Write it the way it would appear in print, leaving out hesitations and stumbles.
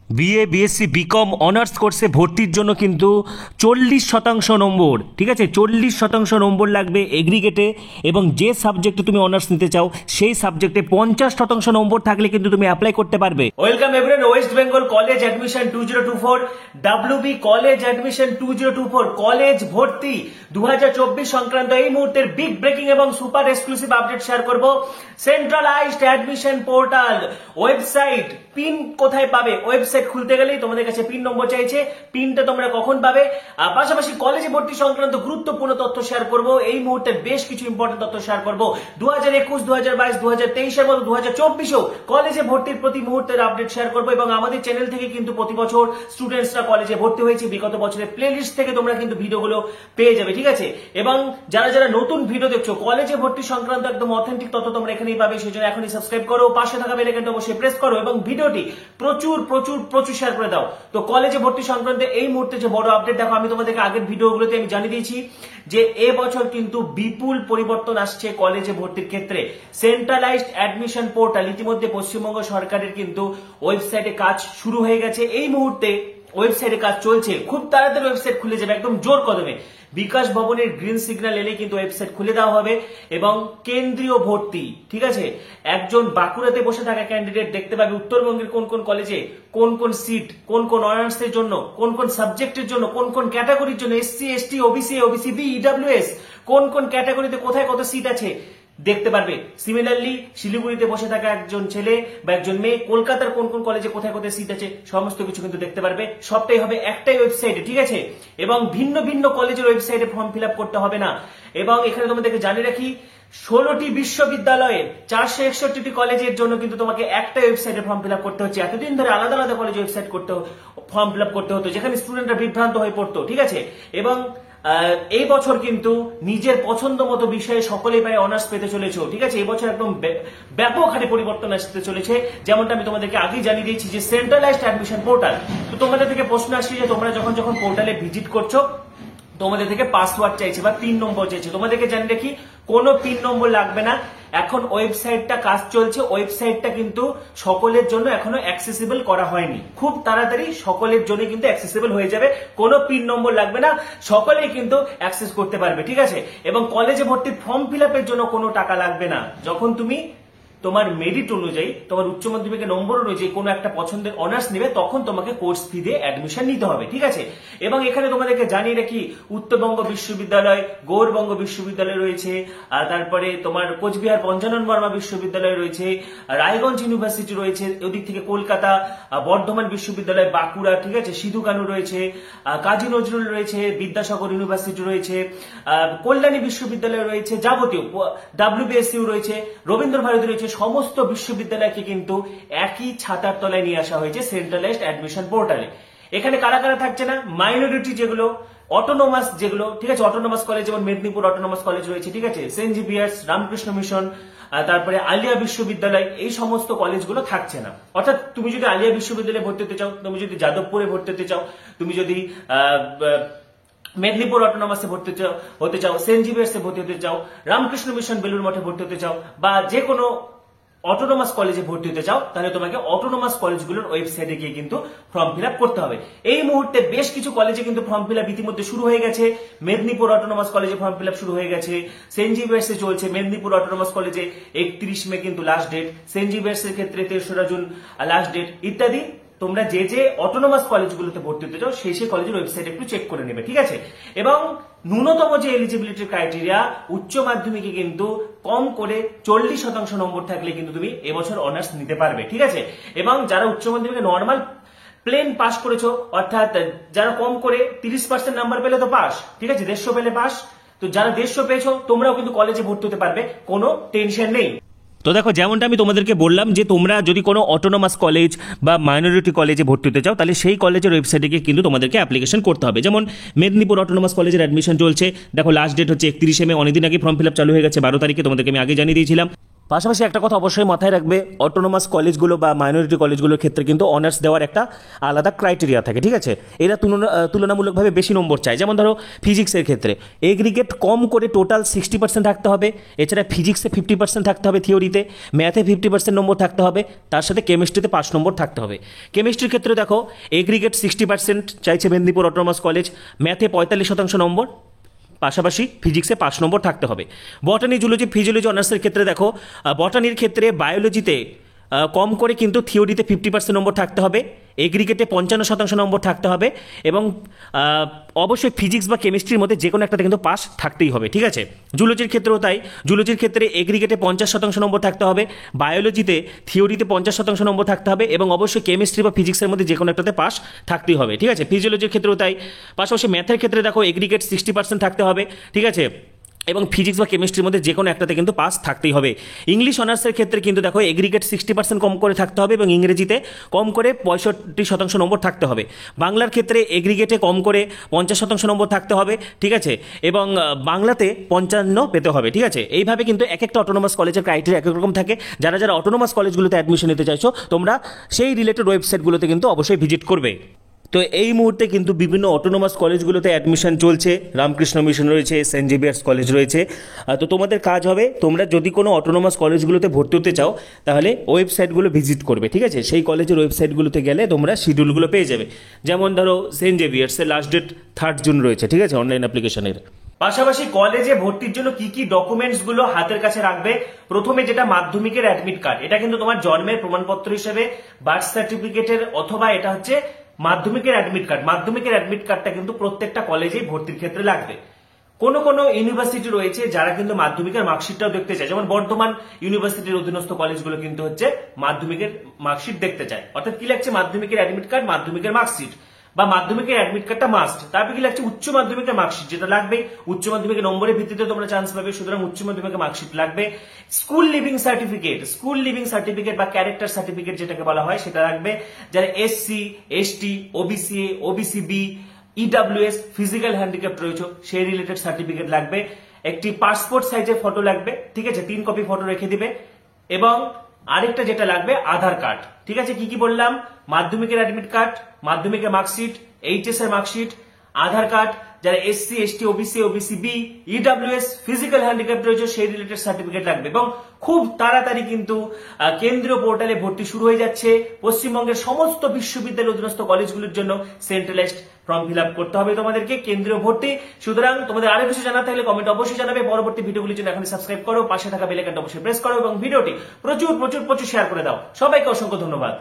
BA BSc BCom honours কোর্সে ভর্তির জন্য কিন্তু 40% নম্বর, ঠিক আছে, 40% নম্বর লাগবে এগ্রিগেটে। এবং যে সাবজেক্টে তুমি অনার্স নিতে চাও সেই সাবজেক্টে 50% নম্বর থাকলে কিন্তু তুমি অ্যাপ্লাই করতে পারবে। Welcome everyone, West Bengal college admission 2024, WB college admission 2024 college ভর্তি 2024 সংক্রান্ত এই মুহূর্তের বিগ ব্রেকিং এবং সুপার এক্সক্লুসিভ আপডেট শেয়ার করব। Centralised admission portal website pin কোথায় পাবে? ওয়েবসাইট খুলতে গেলেই তোমাদের কাছে পিন নম্বর চাইছে, পিনটা তোমরা কখন পাবে? পাশাপাশি কলেজে ভর্তি সংক্রান্ত গুরুত্বপূর্ণ তথ্য শেয়ার করব। এই মুহূর্তে বেশ কিছু ইম্পর্টেন্ট তথ্য শেয়ার করব। 2021, 2022, 2023 এবং 2024 কলেজে ভর্তির প্রতি মুহূর্তের আপডেট শেয়ার করব। এবং আমাদের চ্যানেল থেকে কিন্তু প্রতি বছর স্টুডেন্টসরা কলেজে ভর্তি হয়েছে, বিগত বছরের প্লেলিস্ট থেকে তোমরা কিন্তু ভিডিওগুলো পেয়ে যাবে, ঠিক আছে? এবং যারা যারা নতুন ভিডিও দেখছো কলেজে ভর্তি সংক্রান্ত একদম অথেন্টিক তথ্য তোমরা এখানেই পাবে, সেই জন্য এখনই সাবস্ক্রাইব করো, পাশে থাকা বেল আইকনটা অবশ্যই প্রেস করো এবং ভিডিওটি প্রচুর প্রচুর প্রচুর শেয়ার করে দাও। তো কলেজে ভর্তি সংক্রান্ত এই মুহূর্তে যে বড় আপডেট, দেখো আমি তোমাদেরকে আগের ভিডিওগুলোতে আমি জানিয়ে দিয়েছি যে এবছর কিন্তু বিপুল পরিবর্তন আসছে কলেজে ভর্তির ক্ষেত্রে। সেন্ট্রালাইজড অ্যাডমিশন পোর্টাল ইতিমধ্যে পশ্চিমবঙ্গ সরকারের কিন্তু ওয়েবসাইটে কাজ শুরু হয়ে গেছে। এই মুহূর্তে ওয়েবসাইটে কাজ চলছে, খুব তাড়াতাড়ি ওয়েবসাইট খুলে যাবে একদম জোর কদমে। বিকাশ ভবনের গ্রিন সিগন্যাল এলে কিন্তু ওয়েবসাইট খুলে দেওয়া হবে। এবং কেন্দ্রীয় ভর্তি, ঠিক আছে, একজন বাঁকুড়াতে বসে থাকা ক্যান্ডিডেট দেখতে পাবে উত্তরবঙ্গের কোন কোন কলেজে কোন কোন সিট, কোন কোন অনার্সের জন্য, কোন কোন সাবজেক্টের জন্য, কোন কোন ক্যাটাগরির জন্য, SC ST OBC OBC B EWS কোন কোন ক্যাটাগরিতে কোথায় কত সিট আছে দেখতে পারবে। সিমিলারলি শিলিগুড়িতে বসে থাকা একজন ছেলে বা একজন মেয়ে কলকাতার কোন কোন কলেজে কোথায় কোথায় সিট আছে সমস্ত কিছু কিন্তু দেখতে পারবে। সবটাই হবে একটাই ওয়েবসাইটে, ঠিক আছে? এবং ভিন্ন ভিন্ন কলেজের ওয়েবসাইটে ফর্ম ফিল আপ করতে হবে না। এবং এখানে তোমাদেরকে জানিয়ে রাখি 16টি বিশ্ববিদ্যালয়ের 461টি কলেজের জন্য কিন্তু তোমাকে একটা ওয়েবসাইটে ফর্ম ফিল আপ করতে হচ্ছে। এতদিন ধরে আলাদা আলাদা কলেজে ওয়েবসাইট ফর্ম ফিল আপ করতে হতো, যেখানে স্টুডেন্টরা বিভ্রান্ত হয়ে পড়তো, ঠিক আছে? এবং এই বছর কিন্তু নিজের পছন্দ মতো বিষয়ে সকলেই প্রায় অনার্স পেতে চলেছে, ঠিক আছে? এই বছর একদম ব্যাপক হারে পরিবর্তন আসতে চলেছে, যেমনটা আমি তোমাদেরকে আগেই জানিয়ে দিয়েছি যে সেন্ট্রালাইজড অ্যাডমিশন পোর্টাল। তো তোমাদের থেকে প্রশ্ন আসছে যে তোমরা যখন যখন পোর্টালে ভিজিট করছো তোমাদের থেকে পাসওয়ার্ড চাইছে বা পিন নম্বর চাইছে। তোমাদেরকে জানিয়ে রাখি কোনো পিন নম্বর লাগবে না। এখন ওয়েবসাইটটা কাজ চলছে, ওয়েবসাইটটা কিন্তু সকলের জন্য এখনো অ্যাক্সেসিবল করা হয়নি, খুব তাড়াতাড়ি সকলের জন্য কিন্তু অ্যাক্সেসিবল হয়ে যাবে। কোনো পিন নম্বর লাগবে না, সকলেই কিন্তু অ্যাক্সেস করতে পারবে, ঠিক আছে? এবং কলেজে ভর্তির ফর্ম ফিল আপের জন্য কোনো টাকা লাগবে না। যখন তুমি তোমার মেরিট অনুযায়ী, তোমার উচ্চ মাধ্যমিকের নম্বর অনুযায়ী কোনো একটা পছন্দের অনার্স নেবে, তখন তোমাকে কোর্স ফি দিয়ে অ্যাডমিশন নিতে হবে, ঠিক আছে? এবং এখানে তোমাদেরকে জানিয়ে রাখি উত্তরবঙ্গ বিশ্ববিদ্যালয়, গৌরবঙ্গ বিশ্ববিদ্যালয় রয়েছে, তারপরে তোমার কোচবিহার পঞ্চানন বর্মা বিশ্ববিদ্যালয় রয়েছে, রায়গঞ্জ ইউনিভার্সিটি রয়েছে, ওদিক থেকে কলকাতা, বর্ধমান বিশ্ববিদ্যালয়, বাঁকুড়া, ঠিক আছে, সিধু কানু রয়েছে, কাজী নজরুল রয়েছে, বিদ্যাসাগর ইউনিভার্সিটি রয়েছে, কল্যাণী বিশ্ববিদ্যালয় রয়েছে, যাবতীয় ডাব্লিউবিএসইউ রয়েছে, রবীন্দ্র ভারতী রয়েছে। সমস্ত বিশ্ববিদ্যালয়কে কিন্তু একই ছাতার তলায় নিয়ে আসা হয়েছে সেন্ট্রালাইজড অ্যাডমিশন পোর্টালে। এখানে কারা কারা থাকছে না? মাইনরিটি যেগুলো, অটোনোমাস যেগুলো, ঠিক আছে, অটোনোমাস কলেজ যেমন মেদিনীপুর অটোনোমাস কলেজ রয়েছে, ঠিক আছে, সেন্ট জেভিয়ার্স, রামকৃষ্ণ মিশন, তারপরে আলিয়া বিশ্ববিদ্যালয়, এই সমস্ত কলেজগুলো থাকছে না। অর্থাৎ তুমি যদি আলিয়া বিশ্ববিদ্যালয়ে ভর্তি হতে চাও, তুমি যদি যাদবপুরে ভর্তি হতে চাও, তুমি যদি মেদিনীপুর অটোনমাসে ভর্তি হতে চাও, সেন্ট জেভিয়ার্সে ভর্তি হতে চাও, রামকৃষ্ণ মিশন বেলুর মঠে ভর্তি হতে চাও, বা যে কোনো অটোনোমাস কলেজে ভর্তি হতে চাও, তাহলে তোমাকে অটোনোমাস কলেজগুলোর ওয়েবসাইটে গিয়ে কিন্তু ফর্ম ফিল আপ করতে হবে। এই মুহূর্তে বেশ কিছু কলেজে কিন্তু ফর্ম ফিল আপ ইতিমধ্যে শুরু হয়ে গেছে। মেদিনীপুর অটোনোমাস কলেজে ফর্ম ফিল আপ শুরু হয়ে গেছে, সেন্ট জেভিয়ার্সে চলছে, মেদিনীপুর অটোনোমাস কলেজে 31 মে কিন্তু লাস্ট ডেট, সেন্ট জেভিয়ার্সের ক্ষেত্রে 3রা জুন লাস্ট ডেট ইত্যাদি। তোমরা যে যে অটোনোমাস কলেজগুলোতে ভর্তি হতে চাও সেই সেই কলেজের ওয়েবসাইট একটু চেক করে নেবে, ঠিক আছে? এবং ন্যূনতম যে এলিজিবিলিটি ক্রাইটেরিয়া, উচ্চ মাধ্যমিকে কিন্তু কম করে 40% নম্বর থাকলে কিন্তু তুমি এবছর অনার্স নিতে পারবে, ঠিক আছে? এবং যারা উচ্চ মাধ্যমিকে নর্মাল প্লেন পাস করেছো, অর্থাৎ যারা কম করে 30% নাম্বার পেলে তো পাস, ঠিক আছে, 150 পেলে পাস। তো যারা 150 পেয়েছো তোমরাও কিন্তু কলেজে ভর্তি হতে পারবে, কোনো টেনশন নেই। তো দেখো, যেমনটা আমি তোমাদেরকে বললাম যে তোমরা যদি কোনো অটোনোমাস কলেজ বা মাইনরিটি কলেজে ভর্তি হতে চাও, তাহলে সেই কলেজের ওয়েবসাইটে গিয়ে কিন্তু তোমাদেরকে অ্যাপ্লিকেশন করতে হবে। যেমন মেদিনীপুর অটোনোমাস কলেজের অ্যাডমিশন চলছে, দেখো লাস্ট ডেট হচ্ছে 31 মে, অনেকদিন আগে ফর্ম ফিল আপ চালু হয়ে গেছে, 12 তারিখে, তোমাদেরকে আমি আগে জানিয়ে দিয়েছিলাম। পাশাপাশি একটা কথা অবশ্যই মাথায় রাখবে, অটোনোমাস কলেজগুলো বা মাইনরিটি কলেজগুলোর ক্ষেত্রে কিন্তু অনার্স দেওয়ার একটা আলাদা ক্রাইটেরিয়া থাকে, ঠিক আছে। এরা তুলনামূলকভাবে বেশি নম্বর চায়। যেমন ধরো ফিজিক্সের ক্ষেত্রে এগ্রিগেট কম করে টোটাল 60% থাকতে হবে, এছাড়া ফিজিক্সে 50% থাকতে হবে থিওরিতে, ম্যাথে 50% নম্বর থাকতে হবে, তার সাথে কেমিস্ট্রিতে 5 নম্বর থাকতে হবে। কেমিস্ট্রির ক্ষেত্রে দেখো এগ্রিগেট 60% চাইছে মেদিনীপুর অটোনোমাস কলেজ, ম্যাথে 45% নম্বর, পাশাপাশি ফিজিক্সে 5 নম্বর থাকতে হবে। বটানি, জুলজি, ফিজিওলজি অনার্সের ক্ষেত্রে দেখো বটানির ক্ষেত্রে বায়োলজিতে কম করে কিন্তু থিওরিতে 50% নম্বর থাকতে হবে, এগ্রিগেটে 55% নম্বর থাকতে হবে, এবং অবশ্যই ফিজিক্স বা কেমিস্ট্রির মধ্যে যে কোনো একটাতে কিন্তু পাস থাকতেই হবে, ঠিক আছে। জুলজির ক্ষেত্রেও তাই, জুলজির ক্ষেত্রে এগ্রিগেটে 50% নম্বর থাকতে হবে, বায়োলজিতে থিওরিতে 50% নম্বর থাকতে হবে, এবং অবশ্যই কেমিস্ট্রি বা ফিজিক্সের মধ্যে যে কোনো একটাতে পাস থাকতেই হবে, ঠিক আছে। ফিজিওলজির ক্ষেত্রেও তাই। পাশাপাশি ম্যাথের ক্ষেত্রে দেখো এগ্রিগেট 60% থাকতে হবে, ঠিক আছে, এবং ফিজিক্স বা কেমিস্ট্রির মধ্যে যে কোনো একটাতে কিন্তু পাস থাকতেই হবে। ইংলিশ অনার্সের ক্ষেত্রে কিন্তু দেখো এগ্রিগেট 60% কম করে থাকতে হবে, এবং ইংরেজিতে কম করে 65% নম্বর থাকতে হবে। বাংলার ক্ষেত্রে এগ্রিগেটে কম করে 50% নম্বর থাকতে হবে, ঠিক আছে, এবং বাংলাতে 55 পেতে হবে, ঠিক আছে। এইভাবে কিন্তু এক একটা অটোনোমাস কলেজের ক্রাইটেরিয়া এক এক রকম থাকে। যারা যারা অটোনোমাস কলেজগুলোতে অ্যাডমিশন নিতে চাইছো তোমরা সেই রিলেটেড ওয়েবসাইটগুলোতে কিন্তু অবশ্যই ভিজিট করবে। তো এই মুহূর্তে কিন্তু বিভিন্ন অটোনোমাস কলেজগুলোতে অ্যাডমিশন চলছে, রামকৃষ্ণ মিশন রয়েছে, সেন্ট জেভিয়ার্স কলেজ রয়েছে। তো তোমাদের কাজ হবে, তোমরা যদি কোনো অটোনোমাস কলেজগুলোতে ভর্তি হতে চাও তাহলে ওয়েবসাইটগুলো ভিজিট করবে, ঠিক আছে। সেই কলেজের ওয়েবসাইটগুলোতে গেলে তোমরা শিডিউলগুলো পেয়ে যাবে। যেমন ধরো সেন্ট জেভিয়ার্সের লাস্ট ডেট 3 জুন রয়েছে, ঠিক আছে, অনলাইন অ্যাপ্লিকেশনের। পাশাপাশি কলেজে ভর্তির জন্য কি কি ডকুমেন্টস গুলো হাতের কাছে রাখবে, প্রথমে যেটা মাধ্যমিকের অ্যাডমিট কার্ড, এটা কিন্তু তোমার জন্মের প্রমাণপত্র হিসেবে বার্থ সার্টিফিকেটের, অথবা এটা হচ্ছে মাধ্যমিকের অ্যাডমিট কার্ড। মাধ্যমিকের অ্যাডমিট কার্ডটা কিন্তু প্রত্যেকটা কলেজেই ভর্তির ক্ষেত্রে লাগবে। কোনো কোনো ইউনিভার্সিটি রয়েছে যারা কিন্তু মাধ্যমিকের মার্কশিটটাও দেখতে চায়, যেমন বর্ধমান ইউনিভার্সিটির অধীনস্থ কলেজগুলো কিন্তু হচ্ছে মাধ্যমিকের মার্কশিট দেখতে চায়। অর্থাৎ কি লাগছে, মাধ্যমিকের অ্যাডমিট কার্ড, মাধ্যমিকের মার্কশিট, বা মাধ্যমিকের অ্যাডমিট কার্ডটা মাস্ট। তারপরে কি লাগছে, উচ্চ মাধ্যমিকের মার্কশিট, যেটা লাগবে উচ্চ মাধ্যমিকের নম্বরের ভিত্তিতে তোমরা চান্স পাবে, সুতরাং উচ্চ মাধ্যমিকের মার্কশিট লাগবে। School leaving certificate, school leaving certificate বা ক্যারেক্টার সার্টিফিকেট যেটাকে বলা হয় সেটা লাগবে। যারা SC, ST, OBC, OBC B, EWS, physical handicap রয়েছে সেই রিলেটেড সার্টিফিকেট লাগবে। একটি পাসপোর্ট সাইজের ফটো লাগবে, ঠিক আছে, 3 কপি ফটো রেখে দিবে। এবং আরেকটা যেটা লাগবে আধার কার্ড, ঠিক আছে। কি কি বললাম, মাধ্যমিকের অ্যাডমিট কার্ড, মাধ্যমিকের মার্কশিট, এইচএস এর মার্কশিট, আধার কার্ড, যারা SC, ST, OBC, OBC B, EWS, physical handicap রয়েছে সেই রিলেটেড সার্টিফিকেট লাগবে। এবং খুব তাড়াতাড়ি কিন্তু কেন্দ্রীয় পোর্টালে ভর্তি শুরু হয়ে যাচ্ছে। পশ্চিমবঙ্গের সমস্ত বিশ্ববিদ্যালয় অধীনস্থ কলেজগুলির জন্য সেন্ট্রালাইজড ফর্ম ফিল আপ করতে হবে তোমাদেরকে, কেন্দ্রীয় ভর্তি। সুতরাং তোমাদের আরো কিছু জানাতে হলে কমেন্ট অবশ্যই জানাবে। পরবর্তী ভিডিওগুলির জন্য এখন সাবস্ক্রাইব করো, পাশে থাকা বেল আইকনটা অবশ্যই প্রেস করো, এবং ভিডিওটি প্রচুর প্রচুর প্রচুর শেয়ার করে দাও। সবাইকে অসংখ্য ধন্যবাদ।